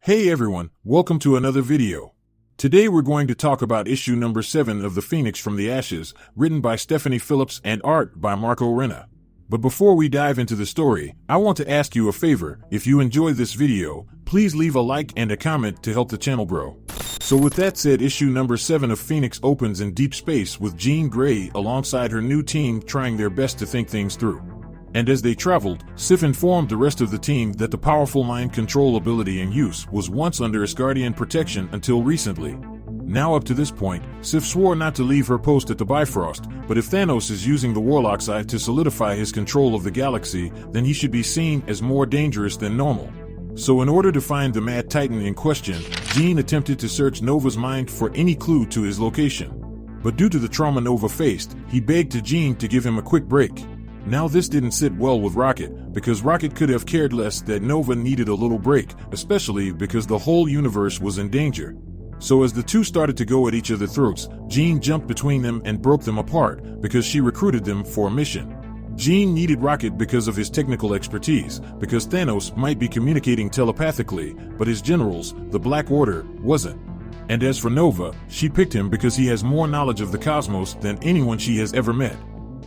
Hey everyone, welcome to another video. Today we're going to talk about issue number 7 of The Phoenix from the Ashes, written by Stephanie Phillips and art by Marco Renna. But before we dive into the story, I want to ask you a favor. If you enjoy this video, please leave a like and a comment to help the channel grow. So with that said, issue number 7 of Phoenix opens in deep space with Jean Grey alongside her new team trying their best to think things through. And as they traveled, SIF informed the rest of the team that the powerful mind control ability in use was once under Asgardian protection until recently. Now up to this point, SIF swore not to leave her post at the Bifrost, but if Thanos is using the Warlock's Eye to solidify his control of the galaxy, then he should be seen as more dangerous than normal. So in order to find the Mad Titan in question, Jean attempted to search Nova's mind for any clue to his location. But due to the trauma Nova faced, he begged to Jean to give him a quick break. Now this didn't sit well with Rocket, because Rocket could have cared less that Nova needed a little break, especially because the whole universe was in danger. So as the two started to go at each other's throats, Jean jumped between them and broke them apart, because she recruited them for a mission. Jean needed Rocket because of his technical expertise, because Thanos might be communicating telepathically, but his generals, the Black Order, wasn't. And as for Nova, she picked him because he has more knowledge of the cosmos than anyone she has ever met.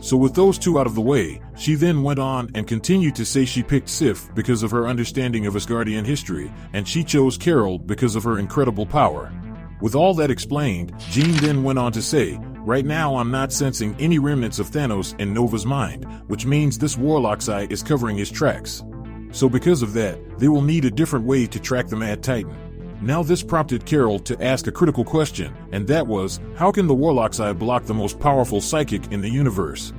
So with those two out of the way, she then went on and continued to say she picked Sif because of her understanding of Asgardian history, and she chose Carol because of her incredible power. With all that explained, Jean then went on to say, "Right now I'm not sensing any remnants of Thanos in Nova's mind, which means this Warlock's Eye is covering his tracks. So because of that, they will need a different way to track the Mad Titan." Now this prompted Carol to ask a critical question, and that was, how can the Warlock's Eye block the most powerful psychic in the universe?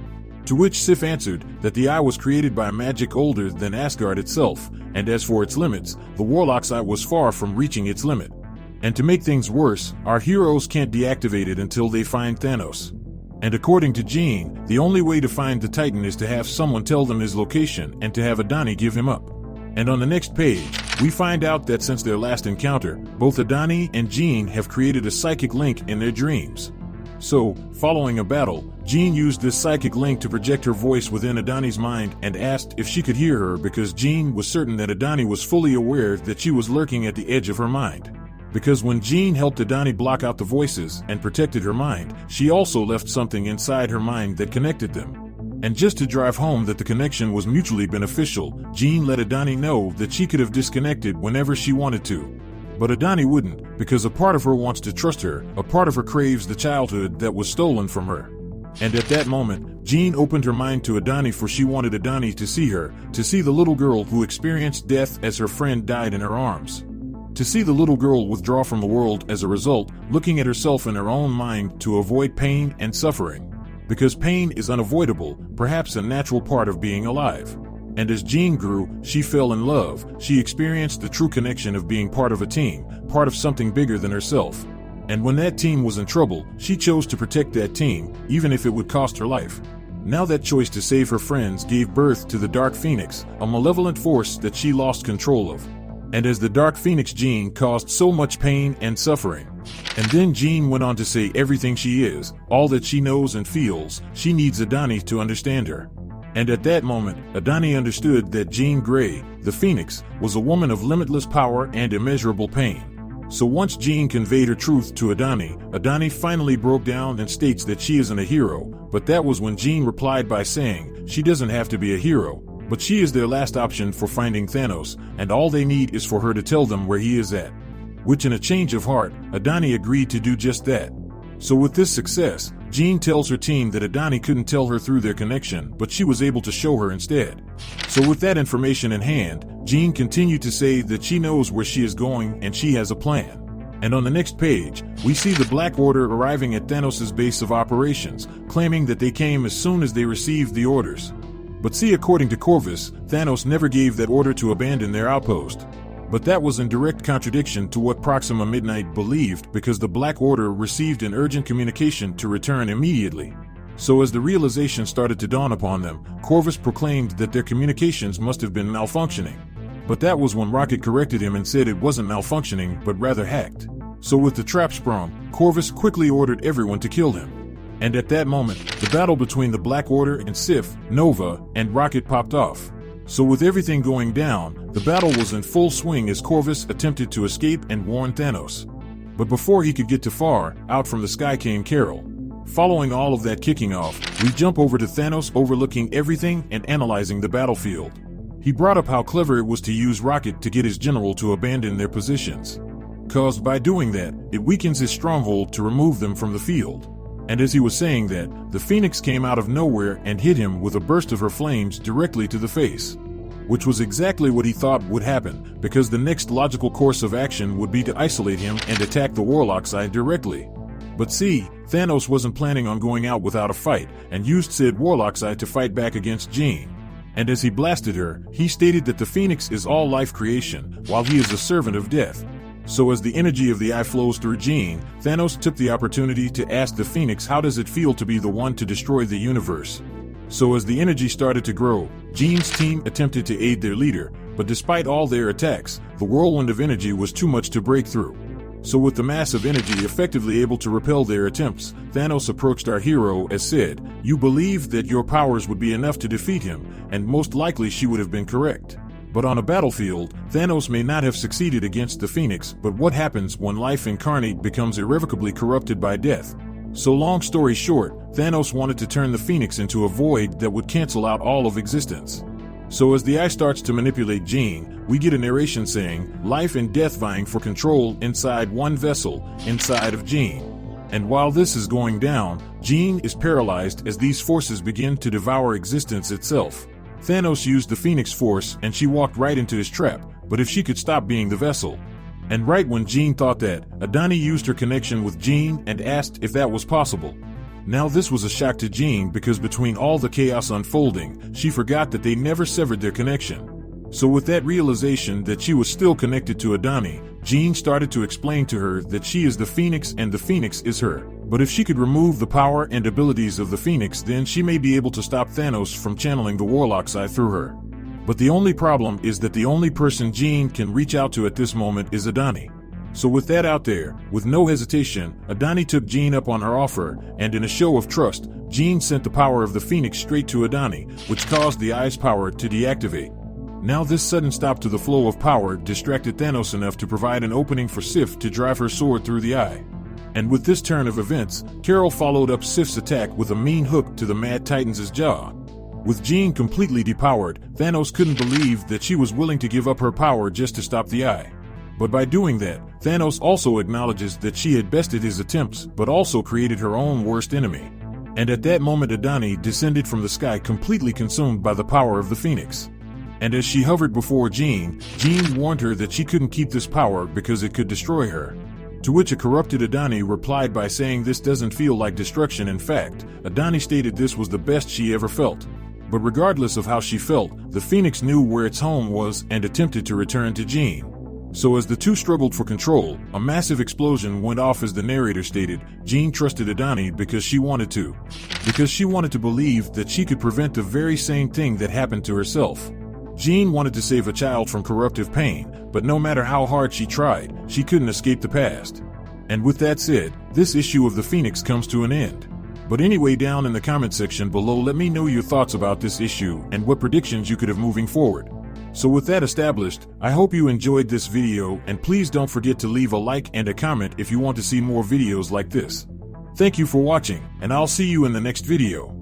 To which Sif answered that the eye was created by magic older than Asgard itself, and as for its limits, the Warlock's Eye was far from reaching its limit. And to make things worse, our heroes can't deactivate it until they find Thanos. And according to Jean, the only way to find the Titan is to have someone tell them his location and to have Adani give him up. And on the next page, we find out that since their last encounter, both Adani and Jean have created a psychic link in their dreams. So, following a battle, Jean used this psychic link to project her voice within Adani's mind and asked if she could hear her because Jean was certain that Adani was fully aware that she was lurking at the edge of her mind. Because when Jean helped Adani block out the voices and protected her mind, she also left something inside her mind that connected them. And just to drive home that the connection was mutually beneficial, Jean let Adani know that she could have disconnected whenever she wanted to. But Adani wouldn't, because a part of her wants to trust her, a part of her craves the childhood that was stolen from her. And at that moment, Jean opened her mind to Adani, for she wanted Adani to see her, to see the little girl who experienced death as her friend died in her arms. To see the little girl withdraw from the world as a result, looking at herself in her own mind to avoid pain and suffering. Because pain is unavoidable, perhaps a natural part of being alive. And as Jean grew, she fell in love. She experienced the true connection of being part of a team, part of something bigger than herself. And when that team was in trouble, she chose to protect that team, even if it would cost her life. Now that choice to save her friends gave birth to the Dark Phoenix, a malevolent force that she lost control of. And as the Dark Phoenix, Jean caused so much pain and suffering. And then Jean went on to say everything she is, all that she knows and feels, she needs Adani to understand her. And at that moment, Adani understood that Jean Grey, the Phoenix, was a woman of limitless power and immeasurable pain. So once Jean conveyed her truth to Adani, Adani finally broke down and states that she isn't a hero, but that was when Jean replied by saying she doesn't have to be a hero, but she is their last option for finding Thanos, and all they need is for her to tell them where he is at. Which in a change of heart, Adani agreed to do just that. So with this success, Jean tells her team that Adani couldn't tell her through their connection, but she was able to show her instead. So with that information in hand, Jean continued to say that she knows where she is going and she has a plan. And on the next page, we see the Black Order arriving at Thanos' base of operations, claiming that they came as soon as they received the orders. But see, according to Corvus, Thanos never gave that order to abandon their outpost. But that was in direct contradiction to what Proxima Midnight believed, because the Black Order received an urgent communication to return immediately. So as the realization started to dawn upon them, Corvus proclaimed that their communications must have been malfunctioning. But that was when Rocket corrected him and said it wasn't malfunctioning, but rather hacked. So with the trap sprung, Corvus quickly ordered everyone to kill him. And at that moment, the battle between the Black Order and Sif, Nova, and Rocket popped off. So with everything going down, the battle was in full swing as Corvus attempted to escape and warn Thanos. But before he could get too far, out from the sky came Carol. Following all of that kicking off, we jump over to Thanos overlooking everything and analyzing the battlefield. He brought up how clever it was to use Rocket to get his general to abandon their positions. Cause by doing that, it weakens his stronghold to remove them from the field. And as he was saying that, the Phoenix came out of nowhere and hit him with a burst of her flames directly to the face. Which was exactly what he thought would happen, because the next logical course of action would be to isolate him and attack the Warlock side directly. But see, Thanos wasn't planning on going out without a fight, and used said Warlock side to fight back against Jean. And as he blasted her, he stated that the Phoenix is all life creation, while he is a servant of death. So as the energy of the eye flows through Jean, Thanos took the opportunity to ask the Phoenix how does it feel to be the one to destroy the universe. So as the energy started to grow, Jean's team attempted to aid their leader, but despite all their attacks, the whirlwind of energy was too much to break through. So with the mass of energy effectively able to repel their attempts, Thanos approached our hero as said, "You believed that your powers would be enough to defeat him, and most likely she would have been correct. But on a battlefield, Thanos may not have succeeded against the Phoenix, but what happens when life incarnate becomes irrevocably corrupted by death?" So long story short, Thanos wanted to turn the Phoenix into a void that would cancel out all of existence. So as the eye starts to manipulate Jean, we get a narration saying, life and death vying for control inside one vessel, inside of Jean. And while this is going down, Jean is paralyzed as these forces begin to devour existence itself. Thanos used the Phoenix Force and she walked right into his trap, but if she could stop being the vessel. And right when Jean thought that, Adani used her connection with Jean and asked if that was possible. Now this was a shock to Jean because between all the chaos unfolding, she forgot that they never severed their connection. So with that realization that she was still connected to Adani, Jean started to explain to her that she is the Phoenix and the Phoenix is her. But if she could remove the power and abilities of the Phoenix, then she may be able to stop Thanos from channeling the Warlock side through her. But the only problem is that the only person Jean can reach out to at this moment is Adani. So with that out there, with no hesitation, Adani took Jean up on her offer, and in a show of trust, Jean sent the power of the Phoenix straight to Adani, which caused the eye's power to deactivate. Now this sudden stop to the flow of power distracted Thanos enough to provide an opening for Sif to drive her sword through the eye. And with this turn of events, Carol followed up Sif's attack with a mean hook to the Mad Titan's jaw. With Jean completely depowered, Thanos couldn't believe that she was willing to give up her power just to stop the eye. But by doing that, Thanos also acknowledges that she had bested his attempts, but also created her own worst enemy. And at that moment Adani descended from the sky completely consumed by the power of the Phoenix. And as she hovered before Jean, Jean warned her that she couldn't keep this power because it could destroy her. To which a corrupted Adani replied by saying this doesn't feel like destruction. In fact, Adani stated this was the best she ever felt. But regardless of how she felt, the Phoenix knew where its home was and attempted to return to Jean. So as the two struggled for control, a massive explosion went off as the narrator stated, Jean trusted Adani because she wanted to. Because she wanted to believe that she could prevent the very same thing that happened to herself. Jean wanted to save a child from corruptive pain, but no matter how hard she tried, she couldn't escape the past. And with that said, this issue of the Phoenix comes to an end. But anyway, down in the comment section below let me know your thoughts about this issue and what predictions you could have moving forward. So with that established, I hope you enjoyed this video and please don't forget to leave a like and a comment if you want to see more videos like this. Thank you for watching, and I'll see you in the next video.